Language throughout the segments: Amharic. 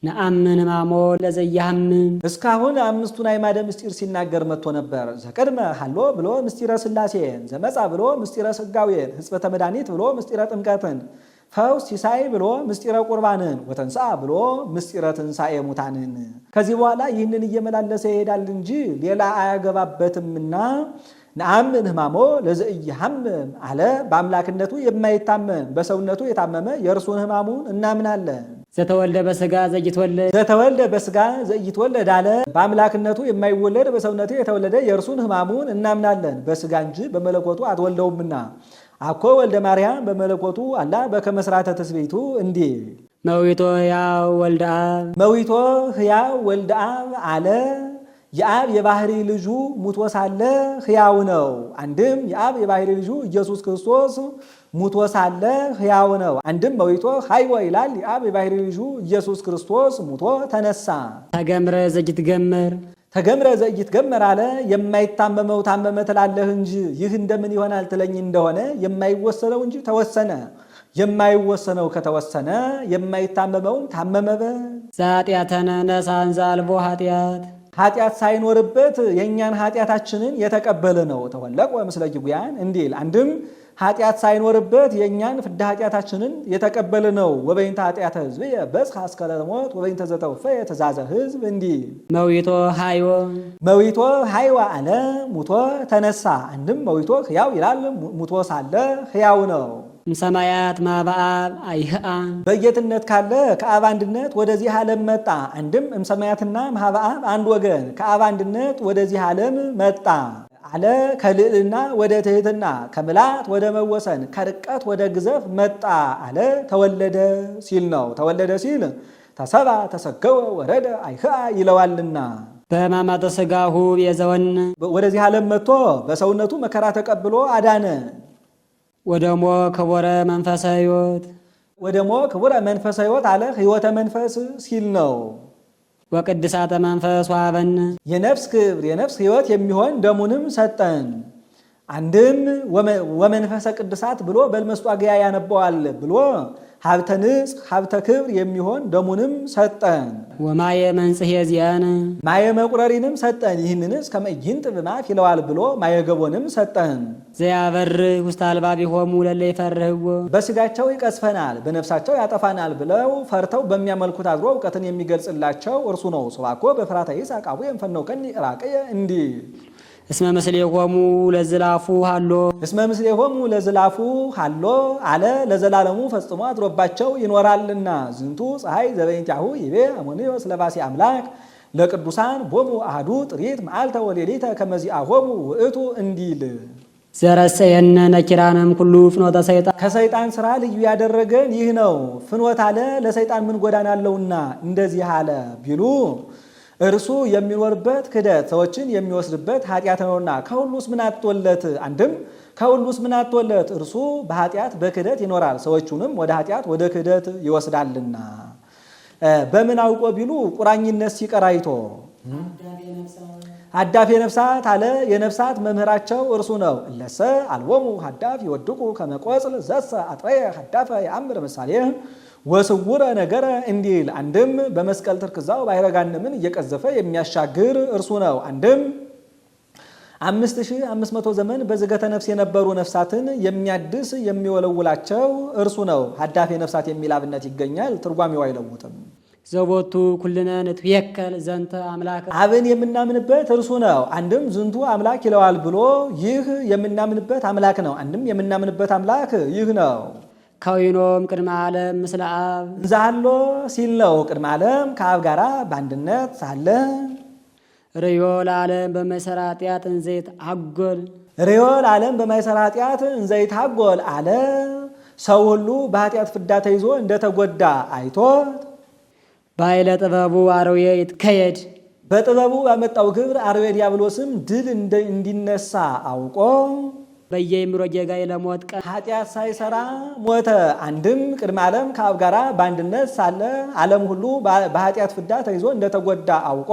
ነአምን ማሞ ለዘያምን እስካሁን አምስቱን አዕማደ ምስጢር ሲናገር መጥቶ ነበር። ዘቀድመ ሀሎ ብሎ ምስጢረ ሥላሴን፣ ዘመጻ ብሎ ምስጢረ ሥጋዌን፣ ሕጽበተ መድኃኒት ብሎ ምስጢረ ጥምቀትን፣ ፈውስ ሲሳይ ብሎ ምስጢረ ቁርባንን፣ ወተንሥአ ብሎ ምስጢረ ትንሣኤ ሙታንን። ከዚህ በኋላ ይህንን እየመላለሰ ይሄዳል እንጂ ሌላ አያገባበትምና ነአምን ሕማሞ ለዘኢይሐምም አለ። በአምላክነቱ የማይታመን በሰውነቱ የታመመ የእርሱን ሕማሙን እናምናለን። ዘተወልደ በሥጋ ዘይትወለድ ዘተወልደ በሥጋ ዘይትወለድ አለ። በአምላክነቱ የማይወለድ በሰውነቱ የተወለደ የእርሱን ሕማሙን እናምናለን። በሥጋ እንጂ በመለኮቱ አትወልደውምና አኮ ወልደ ማርያም በመለኮቱ አላ በከመ ሥርዓተ ትስብእቱ እንዲህ መዊቶ ሕያው ወልደ አብ መዊቶ ሕያው ወልደ አብ አለ። የአብ የባህሪ ልጁ ሙቶ ሳለ ሕያው ነው። አንድም የአብ የባህሪ ልጁ ኢየሱስ ክርስቶስ ሙቶ ሳለ ሕያው ነው። አንድም መዊቶ ሀይወ ይላል። የአብ የባህሪ ልጁ ኢየሱስ ክርስቶስ ሙቶ ተነሳ። ተገምረ ዘይትገመር ተገምረ ዘይትገመር አለ። የማይታመመው ታመመ ትላለህ እንጂ ይህ እንደምን ይሆናል ትለኝ እንደሆነ የማይወሰነው እንጂ ተወሰነ። የማይወሰነው ከተወሰነ የማይታመመውም ታመመ በል። ዘኃጢአተነ ነሣን ዘአልቦ ኃጢአት ኃጢአት ሳይኖርበት የእኛን ኃጢአታችንን የተቀበለ ነው። ተወለቆ ምስለ ጊጉያን እንዲል አንድም ኃጢአት ሳይኖርበት የእኛን ፍዳ ኃጢአታችንን የተቀበለ ነው። ወበይንተ ኃጢአተ ሕዝብየ በጽሐ እስከ ለሞት ወበይንተ ዘተወፈየ ትእዛዘ ሕዝብ እንዲል መዊቶ ሀይወ መዊቶ ሀይወ አለ። ሙቶ ተነሳ። አንድም መዊቶ ሕያው ይላል። ሙቶ ሳለ ሕያው ነው። እምሰማያት ማበ አብ አይህአ በጌትነት ካለ ከአብ አንድነት ወደዚህ ዓለም መጣ። አንድም እምሰማያትና ማበ አብ አንድ ወገን ከአብ አንድነት ወደዚህ ዓለም መጣ አለ። ከልዕልና ወደ ትሕትና ከምልአት ወደ መወሰን ከርቀት ወደ ግዘፍ መጣ አለ። ተወለደ ሲል ነው። ተወለደ ሲል ተሰባ ተሰገወ ወረደ አይህአ ይለዋልና በሕማማተ ሥጋሁ ቤዘወነ ወደዚህ ዓለም መጥቶ በሰውነቱ መከራ ተቀብሎ አዳነ። ወደሞ ክቡረ መንፈሰ ሕይወት ወደሞ ክቡረ መንፈሰ ሕይወት አለ። ሕይወተ መንፈስ ሲል ነው። ወቅድሳተ መንፈስ ወሀበነ የነፍስ ክብር የነፍስ ሕይወት የሚሆን ደሙንም ሰጠን። አንድም ወመንፈሰ ቅድሳት ብሎ በልመስጧግያ ያነበዋል ብሎ ሀብተ ንጽሕ ሀብተ ክብር የሚሆን ደሙንም ሰጠን። ወማየ መንጽሔ ዚአነ ማየ መቁረሪንም ሰጠን። ይህንንስ ከመ ይንጥብ ማፍ ይለዋል ብሎ ማየ ገቦንም ሰጠን። ዘያበርህ ውስተ አልባቢሆሙ ለእለ ይፈርህዎ በሥጋቸው ይቀስፈናል በነፍሳቸው ያጠፋናል ብለው ፈርተው በሚያመልኩት አድሮ እውቀትን የሚገልጽላቸው እርሱ ነው። ሰባኮ በፍራተ ይስሐቅ አቡየ እምፈነውከኒ ዕራቅየ እንዲህ እስመ ምስሌሆሙ ለዝላፉ ሃሎ እስመ ምስሌሆሙ ለዝላፉ ሃሎ አለ። ለዘላለሙ ፈጽሞ አድሮባቸው ይኖራልና ዝንቱ ፀሐይ ዘበይንቲአሁ ይቤ አሞንዮስ ለባሴ አምላክ ለቅዱሳን ቦሙ አሐዱ ጥሪት መዓልተ ወሌሊተ ከመዚአሆሙ ውእቱ እንዲል ዘረሰየነ ነኪራነም ኩሉ ፍኖተ ሰይጣን ከሰይጣን ሥራ ልዩ ያደረገን ይህ ነው። ፍኖት አለ። ለሰይጣን ምን ጎዳና አለውና እንደዚህ አለ ቢሉ እርሱ የሚኖርበት ክደት ሰዎችን የሚወስድበት ኃጢአት ነውና ከሁሉስ ምን አጥቶለት? አንድም ከሁሉስ ምን አጥቶለት? እርሱ በኃጢአት በክደት ይኖራል፣ ሰዎቹንም ወደ ኃጢአት ወደ ክደት ይወስዳልና። በምን አውቆ ቢሉ ቁራኝነት ሲቀር አይቶ ሀዳፌ ነፍሳት አለ። የነፍሳት መምህራቸው እርሱ ነው። እለሰ አልቦሙ ሀዳፍ ይወድቁ ከመቆጽል ዘሰ አጥረየ ሀዳፈ የአምር ምሳሌ ወስውረ ነገረ እንዲል አንድም በመስቀል ትርክዛው ባሕረ ገሃነምን እየቀዘፈ የሚያሻግር እርሱ ነው። አንድም 5500 ዘመን በዝገተ ነፍስ የነበሩ ነፍሳትን የሚያድስ የሚወለውላቸው እርሱ ነው። ሀዳፌ ነፍሳት የሚል አብነት ይገኛል። ትርጓሜው አይለውጥም። ዘቦቱ ኩልነ ንትቤከል ዘንተ አምላክ አብን የምናምንበት እርሱ ነው። አንድም ዝንቱ አምላክ ይለዋል ብሎ ይህ የምናምንበት አምላክ ነው። አንድም የምናምንበት አምላክ ይህ ነው። ከዊኖም ቅድመ ዓለም ምስለ አብ እንዛሎ ሲል ነው። ቅድመ ዓለም ከአብ ጋራ በአንድነት ሳለ ርዮ ለዓለም በማይሰራ ኃጢአት እንዘይት አጎል ርዮ ለዓለም በማይሰራ ኃጢአት እንዘይት አጎል አለ። ሰው ሁሉ በኃጢአት ፍዳ ተይዞ እንደተጎዳ አይቶት በኃይለ ጥበቡ አርዌ ይትከየድ በጥበቡ ባመጣው ክብር አርዌ ዲያብሎስም ድል እንዲነሳ አውቆ በየይምሮ ጌጋይ ለሞት ቀን ኃጢአት ሳይሰራ ሞተ። አንድም ቅድመ ዓለም ከአብ ጋራ በአንድነት ሳለ ዓለም ሁሉ በኃጢአት ፍዳ ተይዞ እንደተጎዳ አውቆ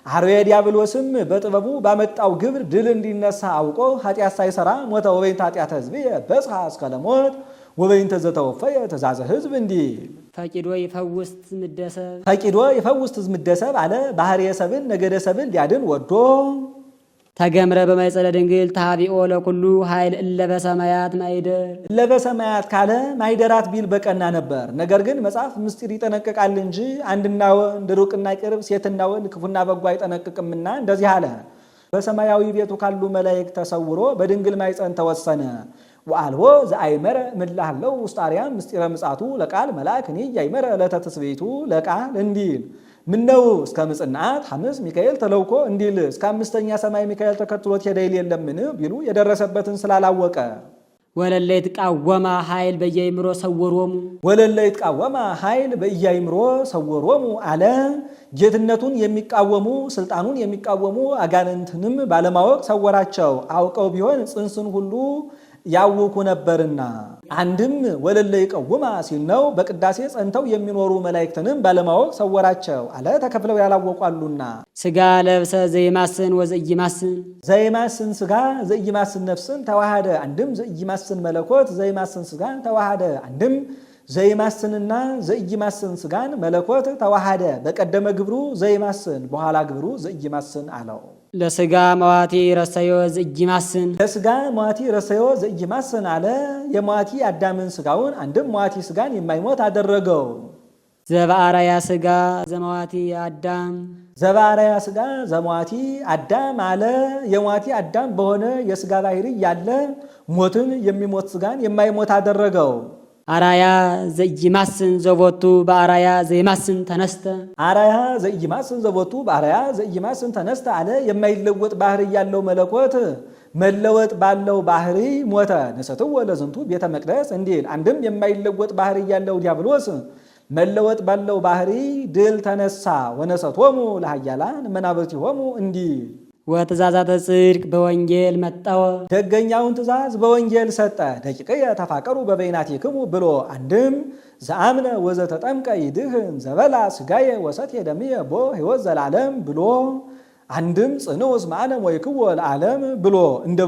አርዌ ዲያብሎስም በጥበቡ ባመጣው ግብር ድል እንዲነሳ አውቆ ኃጢአት ሳይሰራ ሞተ። ወበይንተ ኃጢአተ ሕዝብየ በጽሐ እስከ ለሞት ወበይንተ ዘተወፈየ ትእዛዘ ሕዝብ እንዲል ፈቂዶ ይፈውስ ምደሰብ ፈቂዶ ይፈውስ ምደሰብ አለ ባህርየ ሰብን ነገደ ሰብን ሊያድን ወዶ ተገምረ በማይጸለ ድንግል ታቢኦ ለኩሉ ኃይል እለበሰማያት ማይደር እለበሰማያት ካለ ማይደራት ቢል በቀና ነበር። ነገር ግን መጽሐፍ ምስጢር ይጠነቅቃል እንጂ አንድና ወንድ ሩቅና ቅርብ ሴትና ወንድ ክፉና በጎ አይጠነቅቅምና እንደዚህ አለ። በሰማያዊ ቤቱ ካሉ መላእክት ተሰውሮ በድንግል ማይጸን ተወሰነ። ወአልቦ ዘአይመረ ምላህለው ውስጥ አርያም ምስጢረ ምጽአቱ ለቃል መልአክ እኔ ያይመረ ለተትስቤቱ ለቃል እንዲል ምነው እስከ ምጽናት ሐምስ ሚካኤል ተለውኮ እንዲል እስከ አምስተኛ ሰማይ ሚካኤል ተከትሎት ሄደ የለምን ቢሉ የደረሰበትን ስላላወቀ ወለለይት ቃወማ ኃይል በየይምሮ ሰወሮሙ ወለለይት ቃወማ ኃይል በየይምሮ ሰወሮሙ አለ። ጌትነቱን የሚቃወሙ ስልጣኑን የሚቃወሙ አጋንንትንም ባለማወቅ ሰወራቸው። አውቀው ቢሆን ጽንስን ሁሉ ያውኩ ነበርና አንድም ወለለይ ቀውማ ሲል ነው። በቅዳሴ ጸንተው የሚኖሩ መላእክትንም ባለማወቅ ሰወራቸው አለ። ተከፍለው ያላወቋሉና ስጋ ለብሰ ዘይማስን ወዘይማስን ዘይማስን ስጋ ዘይማስን ነፍስን ተዋሃደ። አንድም ዘይማስን መለኮት ዘይማስን ስጋን ተዋሃደ። አንድም ዘይማስንና ዘይማስን ስጋን መለኮት ተዋሃደ። በቀደመ ግብሩ ዘይማስን በኋላ ግብሩ ዘይማስን አለው። ለስጋ መዋቲ ረሰዮ ዘይማስን ለስጋ መዋቲ ረሰዮ ዘይማስን አለ። የመዋቲ አዳምን ስጋውን አንድም መዋቲ ስጋን የማይሞት አደረገው። ዘበአራያ ስጋ ዘመዋቲ አዳም ዘበአራያ ስጋ ዘመዋቲ አዳም አለ። የመዋቲ አዳም በሆነ የስጋ ባህሪ ያለ ሞትን የሚሞት ስጋን የማይሞት አደረገው። አራያ ዘይማስን ዘቦቱ በአራያ ዘይማስን ተነስተ አራያ ዘይማስን ዘቦቱ በአራያ ዘይማስን ተነስተ አለ። የማይለወጥ ባህሪ ያለው መለኮት መለወጥ ባለው ባህሪ ሞተ። ነሰትወ ለዝንቱ ቤተ መቅደስ እንዲል አንድም የማይለወጥ ባህሪ ያለው ዲያብሎስ መለወጥ ባለው ባህሪ ድል ተነሳ። ወነሰቶሙ ለኃያላን መናብርቲሆሙ እንዲል ወትእዛዛተ ጽድቅ በወንጌል መጣወ ደገኛውን ትእዛዝ በወንጌል ሰጠ። ደቂቅየ ተፋቀሩ በበይናቲክሙ ብሎ አንድም ዘአምነ ወዘተጠምቀ ይድህን ዘበላ ስጋየ ወሰትየ ደምየ ቦ ሕይወት ዘላለም ብሎ አንድም ጽንዑ እስመ አነ ሞይክዎ ለዓለም ብሎ እንደ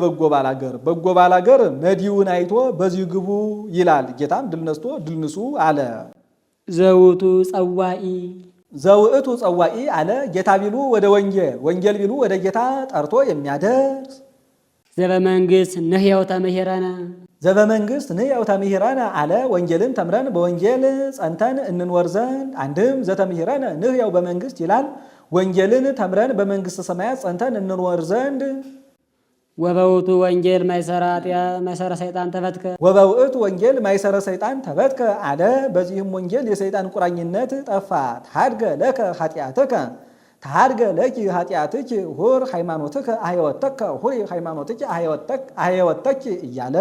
በጎ ባላገር መዲውን አይቶ በዚህ ግቡ ይላል። ጌታም ድል ነስቶ ድል ንሱ አለ። ዘውቱ ጸዋኢ ዘውእቱ ጸዋኢ አለ። ጌታ ቢሉ ወደ ወንጌል ቢሉ ወደ ጌታ ጠርቶ የሚያደርስ ዘበመንግሥት ንሕየው ተምሂረነ ዘበመንግሥት ንሕየው ተምሂረነ አለ። ወንጌልን ተምረን በወንጌል ጸንተን እንኖር ዘንድ አንድም ዘተምሂረነ ንሕየው በመንግሥት ይላል። ወንጌልን ተምረን በመንግሥተ ሰማያት ጸንተን እንኖር ዘንድ ወበውቱ ወንጌል ማይሰረ ሰይጣን ተፈትከ ወበውእቱ ወንጌል ማይሰረ ሰይጣን ተፈትከ አለ። በዚህም ወንጌል የሰይጣን ቁራኝነት ጠፋ። ተሃድገ ለከ ኃጢአትከ ተሃድገ ለኪ ኃጢአትኪ ሁር ሃይማኖትከ አህይወተከ ሁሪ ሃይማኖትኪ አህይወተኪ እያለ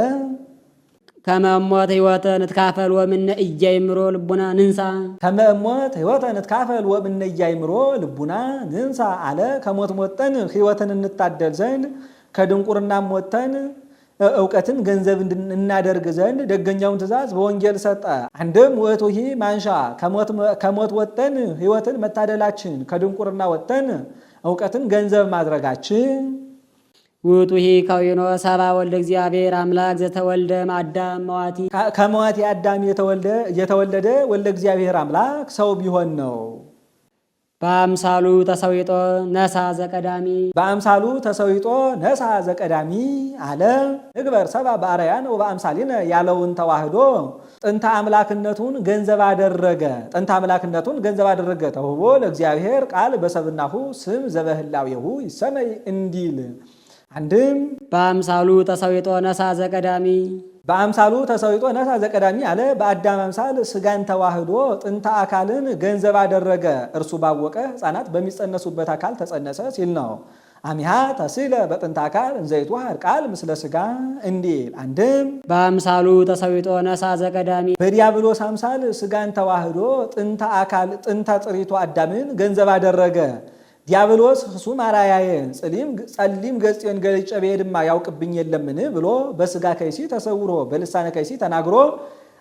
ከመሞት ሕይወተ ንትካፈል ወምነ እያይምሮ ልቡና ንንሳ ከመሞት ሕይወተ ንትካፈል ወምነ እያይምሮ ልቡና ንንሳ አለ። ከሞት ሞተን ሕይወትን እንታደል ዘንድ ከድንቁርናም ወጥተን እውቀትን ገንዘብ እናደርግ ዘንድ ደገኛውን ትእዛዝ በወንጌል ሰጠ። አንድም ውእቱሂ ማንሻ ከሞት ወጥተን ሕይወትን መታደላችን ከድንቁርና ወጥተን እውቀትን ገንዘብ ማድረጋችን ውእቱሂ ከዊኖ ሰባ ወልደ እግዚአብሔር አምላክ ዘተወልደ አዳም መዋቲ ከመዋቲ አዳም የተወለደ ወልደ እግዚአብሔር አምላክ ሰው ቢሆን ነው። በአምሳሉ ተሰዊጦ ነሳ ዘቀዳሚ በአምሳሉ ተሰዊጦ ነሳ ዘቀዳሚ አለ። ንግበር ሰባ በአርአያነ ወበአምሳሊነ ያለውን ተዋህዶ ጥንተ አምላክነቱን ገንዘብ አደረገ። ተውቦ ለእግዚአብሔር ቃል በሰብናሁ ስም ዘበህላዌሁ ይሰመይ እንዲል አንድም በአምሳሉ ተሰዊጦ ነሳ ዘቀዳሚ በአምሳሉ ተሰዊጦ ነሳ ዘቀዳሚ አለ። በአዳም አምሳል ስጋን ተዋህዶ ጥንተ አካልን ገንዘብ አደረገ። እርሱ ባወቀ ሕፃናት በሚጸነሱበት አካል ተጸነሰ ሲል ነው። አሚሃ ተስለ በጥንተ አካል እንዘይትዋሃድ ቃል ምስለ ስጋ እንዲል አንድም በአምሳሉ ተሰዊጦ ነሳ ዘቀዳሚ በዲያብሎስ አምሳል ስጋን ተዋህዶ ጥንተ አካል ጥንተ ጥሪቱ አዳምን ገንዘብ አደረገ። ዲያብሎስ እሱም አራያዬን ጸሊም ገጽን ገልጬ ብሄድማ ያውቅብኝ የለምን ብሎ በስጋ ከይሲ ተሰውሮ በልሳነ ከይሲ ተናግሮ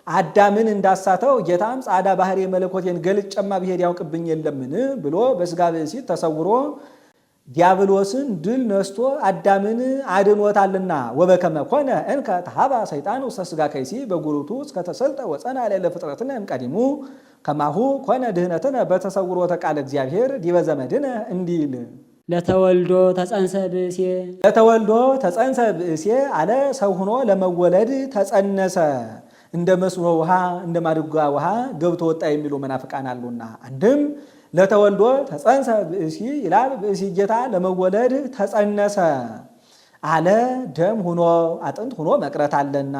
አዳምን እንዳሳተው ጌታም ጻዳ ባህሪ መለኮቴን ገልጨማ ብሄድ ያውቅብኝ የለምን ብሎ በስጋ ብእሲ ተሰውሮ ዲያብሎስን ድል ነስቶ አዳምን አድኖታልና። ወበከመ ኮነ እንከ ተሃባ ሰይጣን ውስተ ሥጋ ከይሲ በጉሩቱ እስከተሰልጠ ወፀና ላዕለ ፍጥረትነ እምቀዲሙ ከማሁ ኮነ ድህነትነ በተሰውሮተ ቃለ እግዚአብሔር ዲበ ዘመድነ እንዲል ለተወልዶ ተጸንሰ ብእሴ ለተወልዶ ተጸንሰ ብእሴ አለ ሰው ሆኖ ለመወለድ ተጸነሰ። እንደ መስኖ ውሃ እንደ ማድጋ ውሃ ገብቶ ወጣ የሚሉ መናፍቃን አሉና፣ አንድም ለተወልዶ ተጸንሰ ብእሲ ይላል። ብእሲ ጌታ ለመወለድ ተጸነሰ አለ ደም ሆኖ አጥንት ሆኖ መቅረት አለና